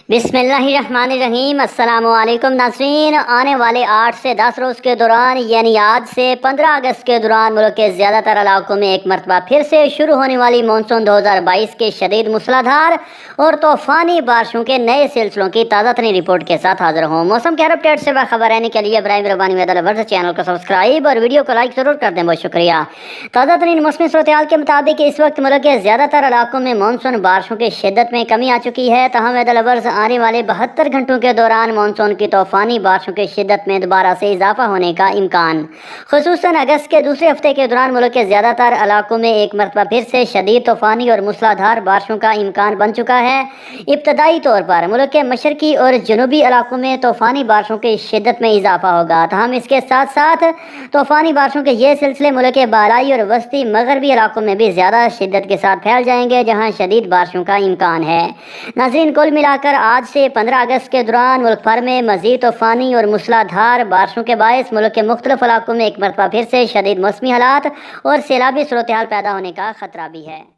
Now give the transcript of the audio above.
بسم اللہ الرحمن الرحیم۔ السلام علیکم ناظرین، آنے والے 8 سے 10 روز کے دوران یعنی آج سے 15 اگست کے دوران ملک کے زیادہ تر علاقوں میں ایک مرتبہ پھر سے شروع ہونے والی مانسون 2022 کے شدید موسلادھار اور طوفانی بارشوں کے نئے سلسلوں کی تازہ ترین رپورٹ کے ساتھ حاضر ہوں۔ موسم کے ہر اپڈیٹ سے باخبر رہنے کے لیے براہ مہربانی میرا ورز چینل کو سبسکرائب اور ویڈیو کو لائک ضرور کر دیں، بہت شکریہ۔ تازہ ترین موسمی صورتحال کے مطابق اس وقت ملک کے زیادہ تر علاقوں میں مانسون بارشوں کی شدت میں کمی آ چکی ہے، تاہم آنے والے 72 گھنٹوں کے دوران مانسون کی طوفانی بارشوں کی شدت میں دوبارہ سے اضافہ ہونے کا امکان، خصوصاً اگست کے دوسرے ہفتے کے دوران ملک کے زیادہ تر علاقوں میں ایک مرتبہ پھر سے شدید طوفانی اور موسلادھار بارشوں کا امکان بن چکا ہے۔ ابتدائی طور پر ملک کے مشرقی اور جنوبی علاقوں میں طوفانی بارشوں کی شدت میں اضافہ ہوگا، تاہم اس کے ساتھ ساتھ طوفانی بارشوں کے یہ سلسلے ملک کے بالائی اور وسطی مغربی علاقوں میں بھی زیادہ شدت کے ساتھ پھیل جائیں گے، جہاں شدید بارشوں کا امکان ہے۔ ناظرین، کل ملا کر آج سے 15 اگست کے دوران ملک بھر میں مزید طوفانی اور موسلادھار بارشوں کے باعث ملک کے مختلف علاقوں میں ایک مرتبہ پھر سے شدید موسمی حالات اور سیلابی صورتحال پیدا ہونے کا خطرہ بھی ہے۔